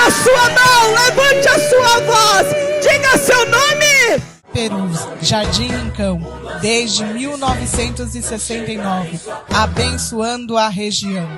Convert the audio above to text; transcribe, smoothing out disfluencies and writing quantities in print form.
levante a sua mão, levante a sua voz, diga seu nome. Perus, Jardim Rincão, desde 1969, abençoando a região.